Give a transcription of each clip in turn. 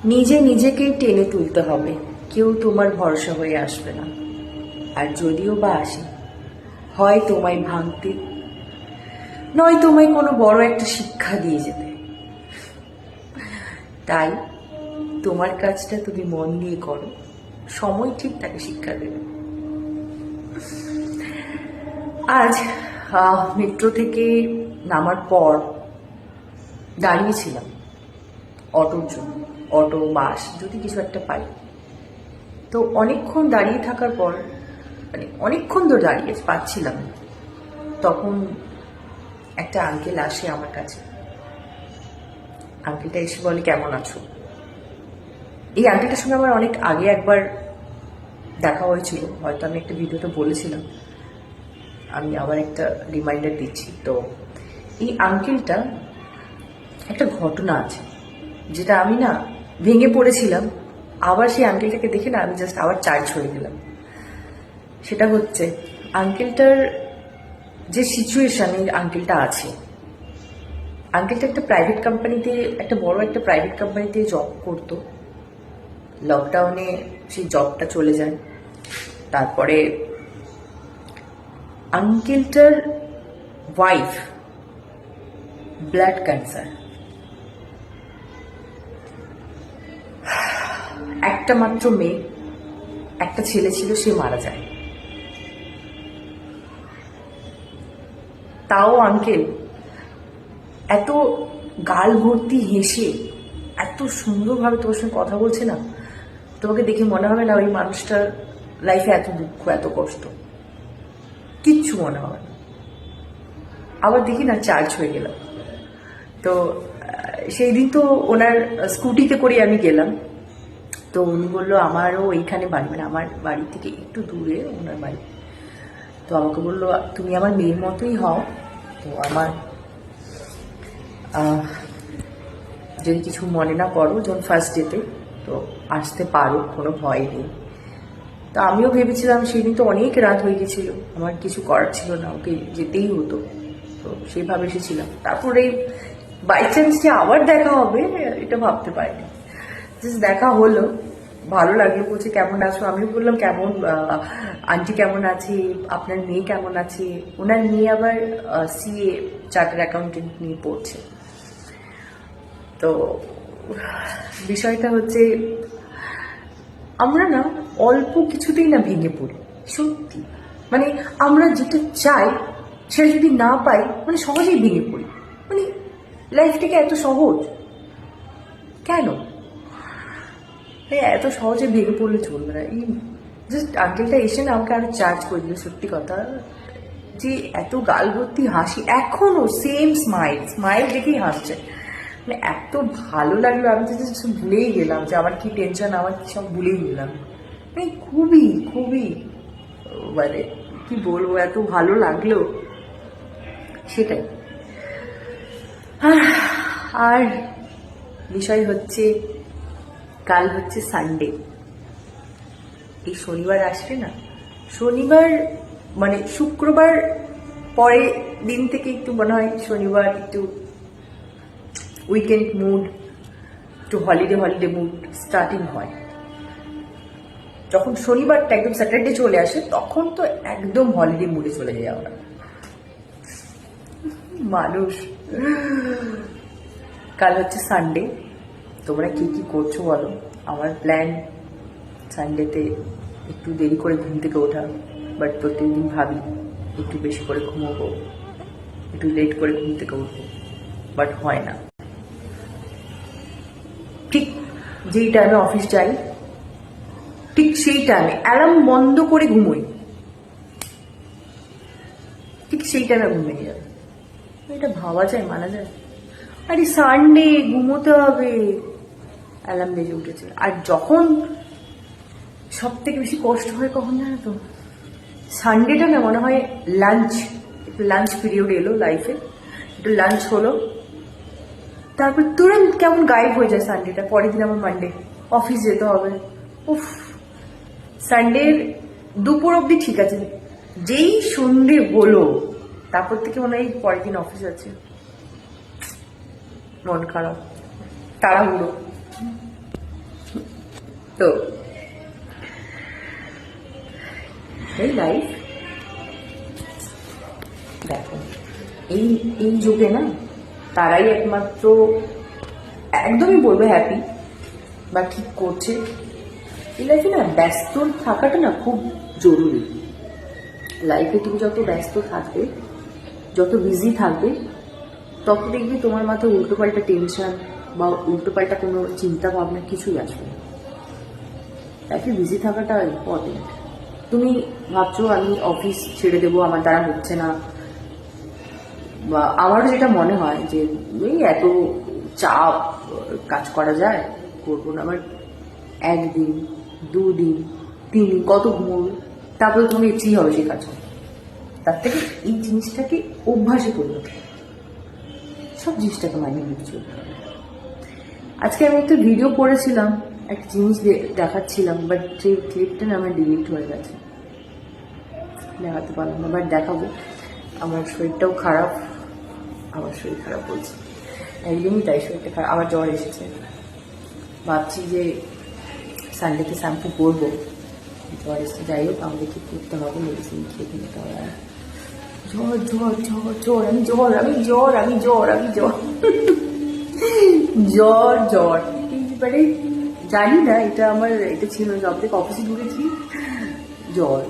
নিজে নিজেকেই টেনে তুলতে হবে, কেউ তোমার ভরসা হয়ে আসবে না। আর যদিও বা আসে, হয় তোমায় ভাঙতে, নয় তোমায় কোনো বড় একটা শিক্ষা দিয়ে যেতে। তাই তোমার কাজটা তুমি মন দিয়ে করো, সময় ঠিক তাকে শিক্ষা দেবে। আজ মেট্রো থেকে নামার পর দাঁড়িয়েছিলাম অটোর জন্য, অটো বাস যদি কিছু একটা পাই। তো অনেকক্ষণ দাঁড়িয়ে থাকার পর, মানে অনেকক্ষণ ধরে দাঁড়িয়ে পাচ্ছিলাম, তখন একটা আঙ্কেল আসে আমার কাছে। আঙ্কেলটা এসে বলে, কেমন আছো? এই আঙ্কেলটার সঙ্গে আমার অনেক আগে একবার দেখা হয়েছিল, হয়তো আমি একটা ভিডিওতে বলেছিলাম, আমি আবার একটা রিমাইন্ডার দিচ্ছি। তো এই আঙ্কেলটা, একটা ঘটনা আছে যেটা আমি না ভেঙে পড়েছিলাম, আবার সেই আঙ্কেলটাকে দেখে না আমি জাস্ট আবার চার্জ হয়ে গেলাম। সেটা হচ্ছে, আঙ্কেলটার যে সিচুয়েশন এই আঙ্কেলটা আছে, আঙ্কেলটা একটা প্রাইভেট কোম্পানিতে, একটা বড় একটা প্রাইভেট কোম্পানিতে জব করতো। লকডাউনে সেই জবটা চলে যায়। তারপরে আঙ্কেলটার ওয়াইফ ব্লাড ক্যান্সার, একটা মাত্র মেয়ে, একটা ছেলে ছিল, সে মারা যায়। তাও আঙ্কেল এত গাল ভর্তি হেসে এত সুন্দরভাবে তোমার সঙ্গে কথা বলছে না, তোমাকে দেখে মনে হবে না ওই মানুষটার লাইফে এত দুঃখ, এত কষ্ট, কিচ্ছু মনে হবে না। আবার দেখি না চার্জ হয়ে গেলাম। তো সেই দিন তো ওনার স্কুটিতে করে আমি গেলাম। তো উনি বললো আমারও এইখানে বাড়ি, মানে আমার বাড়ি থেকে একটু দূরে ওনার বাড়ি। তো আমাকে বললো, তুমি আমার মেয়ের মতোই হও, তো আমার যদি কিছু মনে না করো, যখন ফার্স্ট ডেতে তো আসতে পারো, কোনো ভয় নেই। তো আমিও ভেবেছিলাম, সেদিন তো অনেক রাত হয়ে গেছিল, আমার কিছু করার ছিল না, ওকে যেতেই হতো। তো সেইভাবে এসেছিলাম। তারপরে বাই চান্স যে আবার দেখা হবে এটা ভাবতে পারিনি। জাস্ট দেখা হলো, ভালো লাগলো। বলছে কেমন আছো, আমি বললাম কেমন, আন্টি কেমন আছে, আপনার মেয়ে কেমন আছে। ওনার মেয়ে আবার সিএ, চার্টার্ড অ্যাকাউন্টেন্ট নিয়ে পড়ছে। তো বিষয়টা হচ্ছে, আমরা না অল্প কিছুতেই না ভেঙে পড়ি, সত্যি। মানে আমরা যেটা চাই সেটা যদি না পাই, মানে সহজেই ভেঙে পড়ি। মানে লাইফটাকে এত সহজ কেন? এত সহজে ভেঙে পড়লে চলবে না। এই জাস্ট আঙ্কেলটা এসে না আমাকে আরো চার্জ করে দিল, সত্যি কথা। যে এত গাল ভর্তি হাসি, এখনো সেম স্মাইল, স্মাইল দেখেই হাসছে। মানে এত ভালো লাগলো, আমি তো সব ভুলেই গেলাম যে আমার কি টেনশন, আমার কি সব ভুলেই গেলাম। মানে খুবই খুবই, মানে কি বলবো, এত ভালো লাগলো সেটাই। আর বিষয় হচ্ছে, কাল হচ্ছে সানডে, এই শনিবার আসবে না, শনিবার মানে শুক্রবার পরে দিন থেকে একটু মনে হয় শনিবার একটু উইকেন্ড মুড, একটু হলিডে হলিডে মুড স্টার্টিং হয়। যখন শনিবারটা একদম স্যাটারডে চলে আসে, তখন তো একদম হলিডে মুডে চলে যায় আমরা মানুষ। কাল হচ্ছে সানডে, তোমরা কি কি করছো বলো? আমার প্ল্যান সানডেতে একটু দেরি করে ঘুম থেকে ওঠা, বাট প্রত্যেকদিন ভাবি একটু বেশি করে ঘুমোবো, একটু লেট করে ঘুম থেকে উঠবো, বাট হয় না। ঠিক যেই টাইমে অফিস যাই, ঠিক সেই টাইমে অ্যালার্ম বন্ধ করে ঘুমোই, ঠিক সেই টাইমে ঘুম ভেঙে যাবে। এটা ভাবা যায়, মানা যায়? আরে সানডে, ঘুমোতে হবে, অ্যালার্ম বেজে উঠেছে। আর যখন সব থেকে বেশি কষ্ট হয় কখন জানো তো? সানডেটা না মনে হয় লাঞ্চ, একটু লাঞ্চ পিরিয়ড এলো লাইফে, একটু লাঞ্চ হলো, তারপর তুরন্ত কেমন গায়েব হয়ে যায় সানডেটা। পরের দিন আমার মানডে, অফিস যেতে হবে। উফ, সানডের দুপুর অবধি ঠিক আছে, যেই সন্ধে হলো তারপর থেকে মনে হয় পরের দিন অফিস আছে, মন খারাপ, তাড়াহুড়ো। তো এই লাইফ দেখো, এই এই যুগে না তারাই একমাত্র একদমই বলবে হ্যাপি বা ঠিক করছে। এই লাইফে না ব্যস্ত থাকাটা না খুব জরুরি। লাইফে তুমি যত ব্যস্ত থাকবে, যত বিজি থাকবে, তত দেখবি তোমার মাথায় উল্টোপাল্টা টেনশন বা উল্টোপাল্টা কোনো চিন্তা ভাবনা কিছুই আসবে না। লাইফে বিজি থাকাটা ইম্পর্টেন্ট। তুমি ভাবছো আমি অফিস ছেড়ে দেবো, আমার দ্বারা হচ্ছে না, বা আমারও যেটা মনে হয় যে এই এত চাপ, কাজ করা যায়, করবো না। আমার একদিন, দুদিন, 3 দিন কত ঘুমোবে, তারপরে তোমাকে ইচ্ছেই হবে সেই কাজ। তার থেকে এই জিনিসটাকে অভ্যাসে পরিণত করো, সব জিনিসটাকে মানিয়ে নিতে চলতে হবে। আজকে আমি একটা ভিডিও করেছিলাম, একটা জিনিস দেখাচ্ছিলাম, বাট সেই ক্লিপটা না আমার ডিলিট হয়ে গেছে, দেখাতে পারলাম না। বাট দেখাবো। আমার শরীরটাও খারাপ, আমার শরীর খারাপ বলছে, একদমই তাই, শরীরটা খারাপ। আবার জ্বর এসেছে, ভাবছি যে সানডেতে শ্যাম্পু করবো, জ্বর এসেছে। যাই হোক, আমাকে ঠিক করতে হবে, মেডিসিন খেয়ে নিতে হবে। জ্বর জ্বর জ্বর জ্বর, আমি জ্বর, আমি জ্বর, আমি জ্বর, আমি জ্বর, জ্বর জ্বর। এবারে জানি না, এটা আমার এটা ছিল সব থেকে অফিসে ঢুকেছি, জ্বর।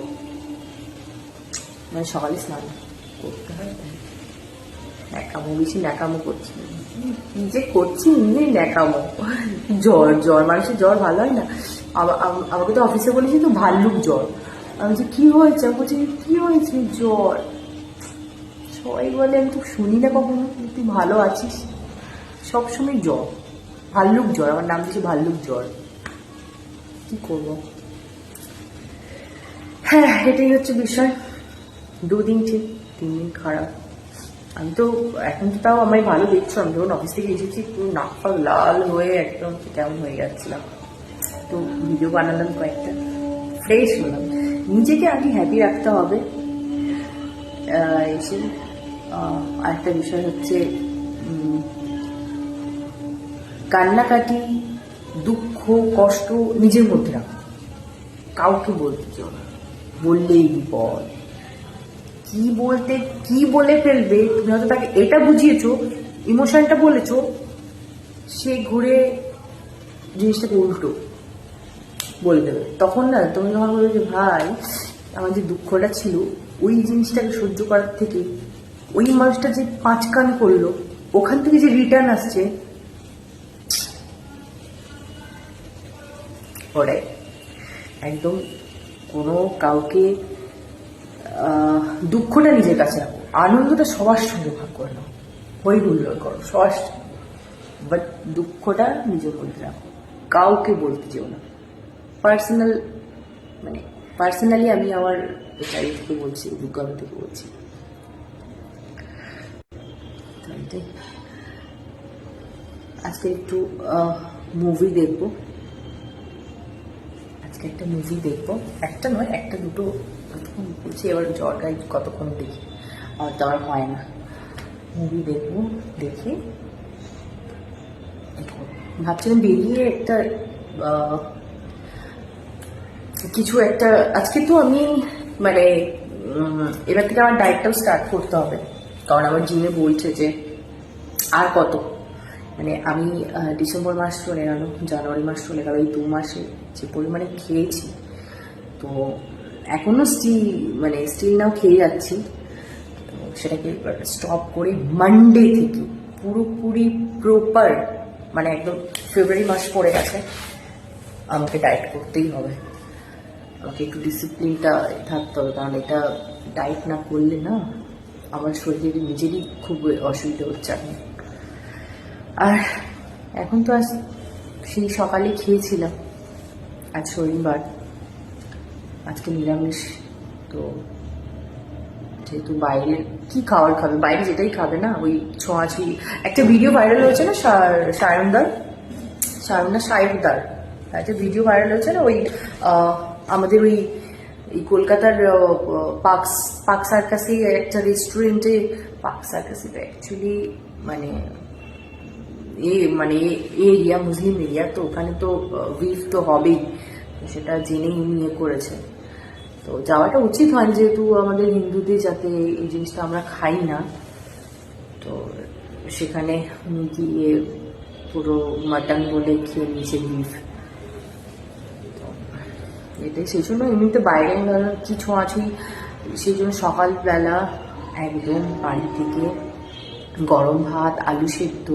মানে সকালে স্নান করতে হয়, ন্যাকামো, বেশি ন্যাকামো করছি, কি যে করছি এমনি ন্যাকামো। জ্বর জ্বর, মানুষের জ্বর ভালো হয় না। আমাকে তো অফিসে বলেছি তো ভাল্লুক জ্বর। আমি যে কি হয়েছে, আমি বলছি কি হয়েছে, জ্বর। সবাই বলে, আমি তো শুনি না কখনো, তুই ভালো আছিস, সবসময় জ্বর, ভাল্লুক জ্বর। আমার নাম দিয়েছে ভাল্লুক জ্বর, কি করবো। হ্যাঁ, এটাই হচ্ছে বিষয়। 2 দিন ঠিক, 3 দিন খারাপ। আমি তো এখন তো তাও আমায় ভালো দেখছো, আমি যখন অফিস থেকে এসেছি পুরো নাক পাক লাল হয়ে একদম কেমন হয়ে যাচ্ছিলাম। তো ভিডিও বানালাম কয়েকটা, ফ্রেশ হলাম। নিজেকে আগে হ্যাপি রাখতে হবে। এসে আরেকটা বিষয় হচ্ছে কান্নাকাটি, দুঃখ, কষ্ট নিজের মধ্যে রাখো, কাউকে বলতে চাও না, বললেই বিপদ। কি বলে ফেলবে, তুমি হয়তো তাকে এটা বুঝিয়েছো, ইমোশনটা বলেছো, সে ঘুরে জিনিসটাকে উল্টো বলে দেবে। তখন না তুমি যখন বলবে যে ভাই আমার যে দুঃখটা ছিল, ওই জিনিসটাকে সহ্য করার থেকে ওই মানুষটা যে 5 কান করলো, ওখান থেকে যে রিটার্ন আসছে, ওটাই একদম। কোনো কাউকে দুঃখটা নিজের কাছে রাখো, আনন্দটা সবার সঙ্গে ভাগ করে নাও, হই হুল্লোড় করো সবার, বাট দুঃখটা নিজের মধ্যে রাখো, কাউকে বলতে যেও না। পার্সোনালি আমি আমার চারি থেকে বলছি, অভিজ্ঞতা থেকে বলছি। আজকে একটু মুভি দেখবো, আজকে একটা মুভি দেখবো, একটা নয়, একটা দুটো কতক্ষণ বলছি, এবার জ্বর গাই কতক্ষণ দেখি, আর তো আর হয় না। মুভি দেখবো, দেখে ভাবছিলাম বেরিয়ে একটা কিছু একটা, আজকে তো আমি মানে এবার থেকে আমার ডায়েটটাও স্টার্ট করতে হবে, কারণ আমার জিমে বলছে যে আর কত, মানে আমি ডিসেম্বর মাস চলে গেল, জানুয়ারি মাস চলে গেল, এই 2 মাসে যে পরিমাণে খেয়েছি, তো এখনো স্টিল নাও খেয়ে যাচ্ছি। তো সেটাকে স্টপ করে মানডে থেকে পুরোপুরি প্রপার, মানে একদম ফেব্রুয়ারি মাস পড়ে গেছে, আমাকে ডায়েট করতেই হবে, আমাকে একটু ডিসিপ্লিনটা থাকতে হবে, কারণ এটা ডায়েট না করলে না আমার শরীরের নিজেরই খুব অসুবিধা হচ্ছে এখন। আর এখন তো আজ সেই সকালে খেয়েছিলাম, আজ শনিবার, আজকে নিরামিষ। তো যেহেতু বাইরে কি খাবার খাবে, বাইরে যেটাই খাবে না, ওই ছোঁয়াছুঁই। একটা ভিডিও ভাইরাল হয়েছে না, সায়নদার একটা ভিডিও ভাইরাল হয়েছে না, ওই আমাদের ওই কলকাতার পার্ক সার্কাসে একটা রেস্টুরেন্টে, পার্ক সার্কাসে তো অ্যাকচুয়ালি মানে মানে এরিয়া, মুসলিম এরিয়া, তো ওখানে তো বিফ তো হবেই, সেটা জেনেই নিয়ে করেছে। তো যাওয়াটা উচিত হয়, যেহেতু আমাদের হিন্দুদের যাতে এই জিনিসটা আমরা খাই না, তো সেখানে গিয়ে পুরো মাটন বলে খেয়ে নিয়েছে বিফ। এটাই, সেই জন্য এমনিতে বাইরে কি ছোঁয়াছুঁই, সেই জন্য সকালবেলা একদম বাড়ি থেকে গরম ভাত, আলু সেদ্ধ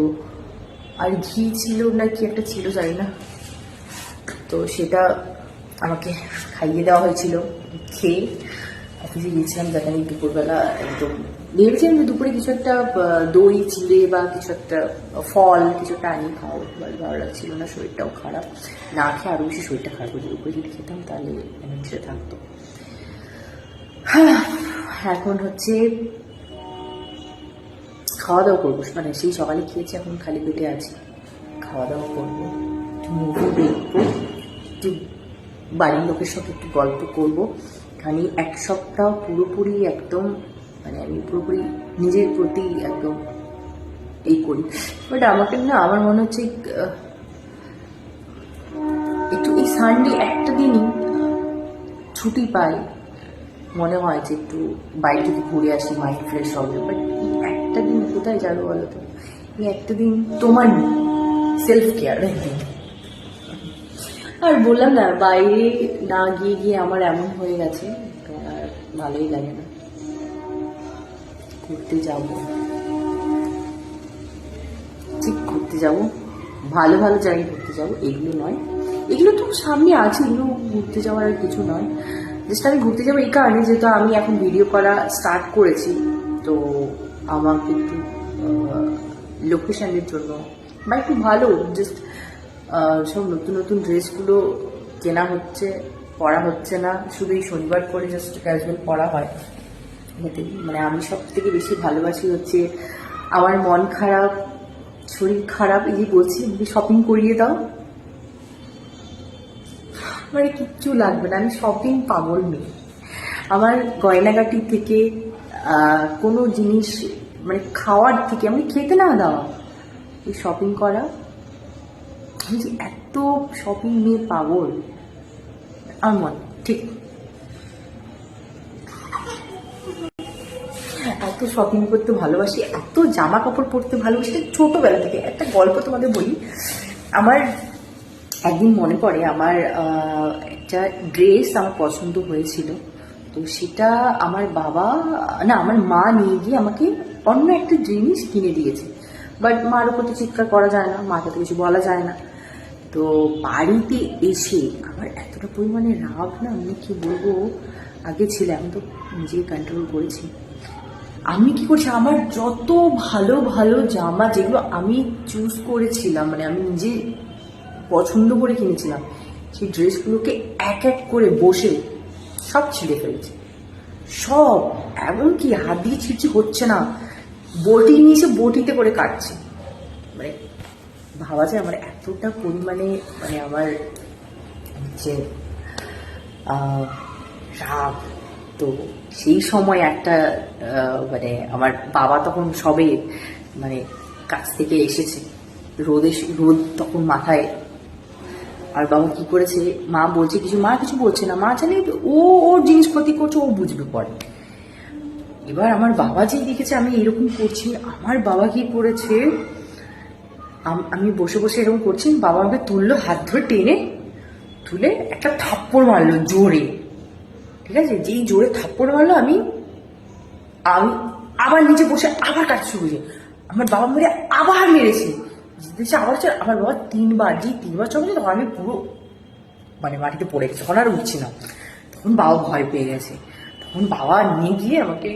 আর ঘি ছিল না কি একটা ছিল জানি না, তো সেটা আমাকে খাইয়ে দেওয়া হয়েছিল। খেয়ে অফিসে গিয়েছিলাম, যাতে আমি দুপুরবেলা একদম ভেবেছিলাম যে দুপুরে কিছু একটা দই চিড়ে বা কিছু একটা ফল কিছু একটা আনিয়ে খাওয়া, ভালো লাগছিল না, শরীরটাও খারাপ, না খেয়ে আরও বেশি শরীরটা খারাপ হয়েছে। দুপুরে যদি খেতাম তাহলে এনার্জিটা থাকতো। এখন হচ্ছে খাওয়া দাওয়া করবো, মানে সেই সকালে খেয়েছি, এখন খালি পেটে আছি, খাওয়া দাওয়া করবো, একটু মুভি দেখবো, একটু বাড়ির লোকের সাথে একটু গল্প করবো। আমি এক সপ্তাহ পুরোপুরি একদম, মানে আমি পুরোপুরি নিজের প্রতি একদম এই করি। বাট আমাকে না, আমার মনে হচ্ছে একটু এই সানডে একটা দিনই ছুটি পাই, মনে হয় যে একটু বাইরে থেকে ঘুরে আসি, মাইন্ড ফ্রেশ হবে। বাট এই একটা দিন কোথায় যাবে বলো তো? এই একটা দিন তোমার সেলফ কেয়ার দিন। আর বললাম না, বাইরে না গিয়ে গিয়ে আমার এমন হয়ে গেছে, আর ভালোই লাগে না। ঘুরতে যাব, ঠিক ঘুরতে যাব, ভালো ভালো জায়গায় ঘুরতে যাব, এগুলো নয়, এগুলো তো সামনে আছে, এগুলো ঘুরতে যাওয়ার আর কিছু নয়। জাস্ট আমি ঘুরতে যাবো এই কারণে, যেহেতু আমি এখন ভিডিও করা স্টার্ট করেছি, তো আমাকে একটু লোকেশনের জন্য বা একটু ভালো জাস্ট সব নতুন নতুন ড্রেসগুলো কেনা হচ্ছে, পরা হচ্ছে না, শুধু এই শনিবার করে জাস্ট ক্যাজুয়াল পরা হয়। মানে আমি সব থেকে বেশি ভালোবাসি হচ্ছে আমার মন খারাপ, শরীর খারাপ, এই যে বলছি শপিং করিয়ে দাও, মানে কিচ্ছু লাগবে না, আমি শপিং পাগল মেয়ে। আমার গয়নাগাটি থেকে কোনো জিনিস, মানে খাওয়ার থেকে, আমি খেতে না দেওয়া, এই শপিং করা, আমি যে এত শপিং নিয়ে পাগল আমার মন, ঠিক এত শপিং করতে ভালোবাসি, এত জামা কাপড় পরতে ভালোবাসি ছোটবেলা থেকে। একটা গল্প তোমাদের বলি। আমার একদিন মনে পড়ে, আমার একটা ড্রেস আমার পছন্দ হয়েছিল, তো সেটা আমার বাবা না আমার মা নিয়ে গিয়ে আমাকে অন্য একটা জিনিস কিনে দিয়েছে। বাট মার উপর তো চিৎকার করা যায় না, মাকে তো কিছু বলা যায় না। তো বাড়িতে এসে আমার এতটা পরিমাণে রাগ না, আমি কি বলবো, আগে ছিল, আমি তো নিজেই কন্ট্রোল করেছি। আমি কি করছি, আমার যত ভালো ভালো জামা যেগুলো আমি চুজ করেছিলাম, মানে আমি নিজে পছন্দ করে কিনেছিলাম, সেই ড্রেসগুলোকে এক এক করে বসে সব ছিঁড়ে ফেলেছে, সব। এমনকি হাত দিয়ে ছিঁড়ছি হচ্ছে না, বটি নিয়ে এসে বটিতে করে কাটছে। মানে ভাবা যায় আমার এতটা পরিমাণে, মানে আমার হচ্ছে রাগ। তো সেই সময় একটা মানে আমার বাবা তখন সবে মানে কাছ থেকে এসেছে, রোদ তখন মাথায়। আর বাবা কি করেছে, মা বলছে কিছু, মা কিছু বলছে না, মা জানে ও ওর জিনিসপত্র করছে, ও বুঝবে পরে। এবার আমার বাবা যে দেখেছে আমি এরকম করছি, আমার বাবা কি করেছে, আমি বসে বসে এরকম করছি, বাবা আমাকে তুললো, হাত ধরে টেনে তুলে একটা থাপ্পড় মারলো জোরে। ঠিক আছে, যেই জোরে থাপ্পড় মারলো, আমি আবার নিচে বসে আবার কাজ শুরু হয়েছে। আমার বাবা মেরে আবার মেরেছে, আবার আমার বাবা তিনবার চলেছে, তখন আমি পুরো মানে মাটিতে পড়ে গেছে, তখন আর উঠছি না। তখন বাবা ভয় পেয়ে গেছে, তখন বাবা নিয়ে গিয়ে আমাকে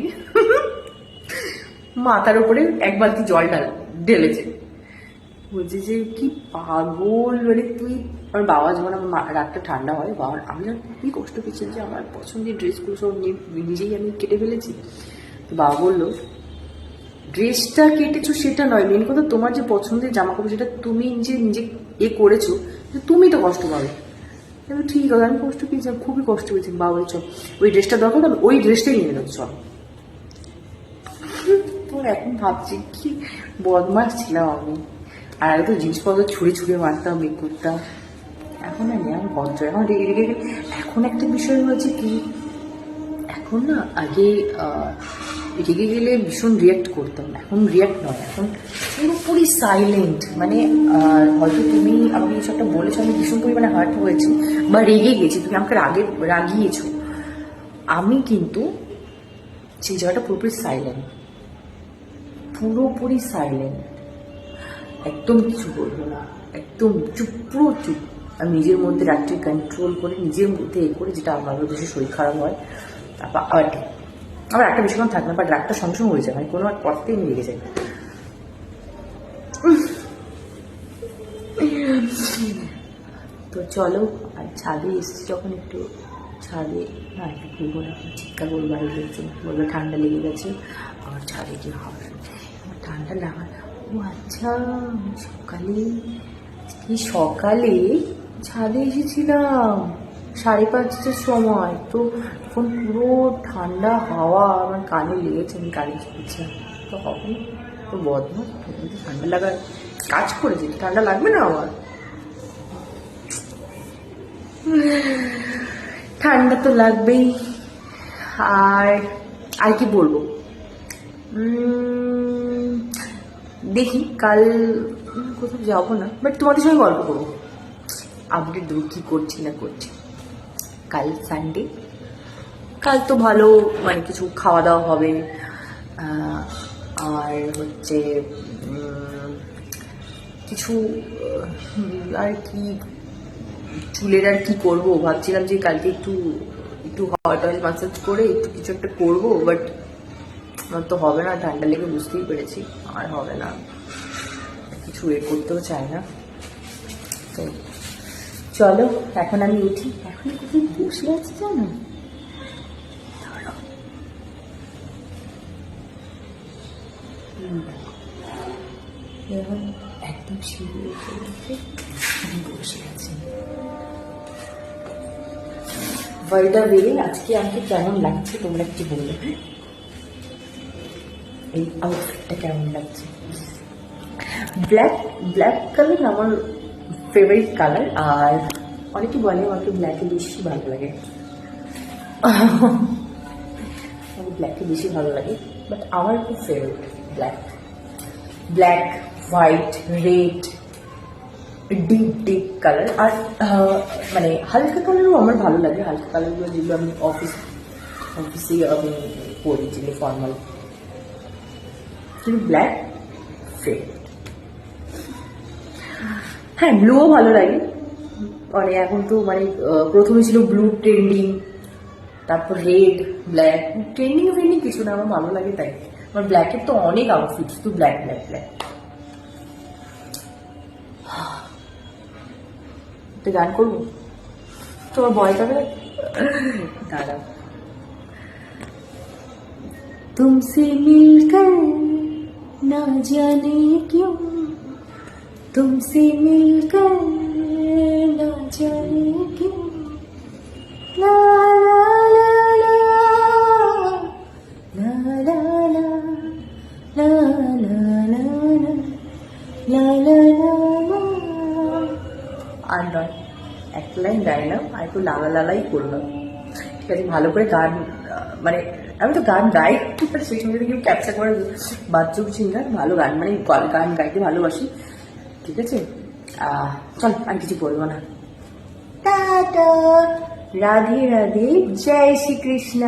মাথার উপরে এক বালতি জল ঢেলেছে, বলছে যে কি পাগল, মানে তুই। আমার বাবা যখন আমার রাতটা ঠান্ডা হয়, বাবার আমি যখন খুবই কষ্ট পেয়েছি যে আমার পছন্দের ড্রেসগুলো সব নিজেই আমি কেটে ফেলেছি। তো বাবা বললো, ড্রেসটা কেটেছো সেটা নয়, মেন কথা তোমার যে পছন্দের জামা কাপড়, যেটা তুমি নিজে করেছো, তুমি তো কষ্ট পাবে। ঠিক আছে, আমি কষ্ট পেয়েছি, খুবই কষ্ট পেয়েছি। বাবা বলছো ওই ড্রেসটা দরকার, আমি ওই ড্রেসটাই নিয়ে নেবো, চল। তোর এখন ভাবছি কি বদমাস ছিলাম আমি, আর আগে তো জিনিসপত্র ছুঁড়ে ছুঁড়ে মারতাম, ইয়ে করতাম। এখন না নেই, আমি ভদ্র। এখন রেগে রেগে এখন একটা বিষয় হয়েছে কি, এখন না আগে রেগে গেলে ভীষণ রিয়াক্ট করতাম, এখন রিয়াক্ট নয়, এখন পুরোপুরি সাইলেন্ট। মানে হয়তো তুমি আমাকে কিছু একটা বলেছো, আমি ভীষণ পরিমাণে হার্ট হয়েছি বা রেগে গেছি, তুমি আমাকে রাগিয়েছো, আমি কিন্তু সেই জায়গাটা পুরোপুরি সাইলেন্ট, পুরোপুরি সাইলেন্ট, একদম কিছু বলবো না, একদম চুপ, পুরো চুপ। আমি নিজের মধ্যে রাত্রি কন্ট্রোল করে, নিজের মধ্যে এ করে, যেটা আমার বেশি শরীর খারাপ হয়, তারপর আবার একটা বেশিক্ষণ থাকবে না, বাট রাগটা সঙ্গে সঙ্গে হয়ে যায়, আমি কোনো কথাতেই আমি রেগে যাই। তো চলো, আর ছাদে এসেছি যখন একটু ছাদে, না একটু ঘুরবো না, চিৎকার করবো বাড়ির লোকজন, বলবে ঠান্ডা লেগে গেছে, আমার ছাদে কি হবে, আমার ঠান্ডা লাগা। ও আচ্ছা, সকালে ছাদে এসেছিলাম 5:30টার সময়, তো তখন পুরো ঠান্ডা হাওয়া আমার কানে লেগেছে, আমি কানে শুনছিলাম। তো হবে তো বদমাস, ঠান্ডা লাগার কাজ করেছে, ঠান্ডা লাগবে না আমার? ঠান্ডা তো লাগবেই। আর কি বলবো, দেখি কাল কোথাও যাবো না, বাট তোমাদের সঙ্গে গল্প করবো, আপডেট দেবো কি করছি না করছি। কাল সানডে, কাল তো ভালো মানে কিছু খাওয়া দাওয়া হবে, আর হচ্ছে কিছু আর কি, চুলের আর কি করবো ভাবছিলাম, যে কালকে একটু হট অয়েল মাসাজ করে একটু কিছু একটা করবো, বাট আমার তো হবে না, ঠান্ডা লেগে বুঝতেই পেরেছি, আর হবে না, কিছু করতেও চাই না। তো চলো, এখন আমি উঠি, এখন কোথায় বসে আছি জানো, এখন একদম সিঁড়ি আমি বসে আছি। বাই দ্য ওয়ে, আজকে আমাকে কেমন লাগছে তোমরা একটু বলবে, হ্যাঁ? এই আউটফিটটা কেমন লাগছে? ব্ল্যাক কালার আমার ফেভারিট কালার, আর অনেকে বলে আমাকে ব্ল্যাকে বেশি ভালো লাগে, আমার ব্ল্যাকে বেশি ভালো লাগে, বাট আমার খুব favourite black, white, red, deep colour, আর মানে হালকা কালারও আমার ভালো লাগে, হালকা কালারগুলো যেগুলো আমি অফিসে আমি পরি, যেগুলো ফর্মাল, কিন্তু ব্ল্যাক ফেভারিট। হ্যাঁ, ব্লুও ভালো লাগে, মানে এখন তো মানে প্রথমে ছিল ব্লু ট্রেন্ডিং, তারপর রেড, ব্ল্যাক, ট্রেন্ডিং কিছু না, আমার ভালো লাগে তাই। আমার ব্ল্যাকের তো অনেক আউটফিট, শুধু ব্ল্যাক। তো গান করবো, তোমার ভয় করে দাঁড়া। तुमसे मिलकर ना जाने क्यों, तुमसे मिलकर ना जाने क्यों, ला ला ला ला ला ला ला ला ला ला ला ला। আর নয়, একটা লাইন গাইলাম, আর একটু লালাই করলাম, ঠিক আছে? ভালো করে গান, মানে আমি তো গান গাই, সেই সময় কেউ ক্যাপচার করে বাচ্চা সিঙ্গার, ভালো গান মানে গান গাইতে ভালোবাসি, ঠিক আছে? চল, আর কিছু বলবো না, টাটা, রাধে রাধে, জয় শ্রী কৃষ্ণ।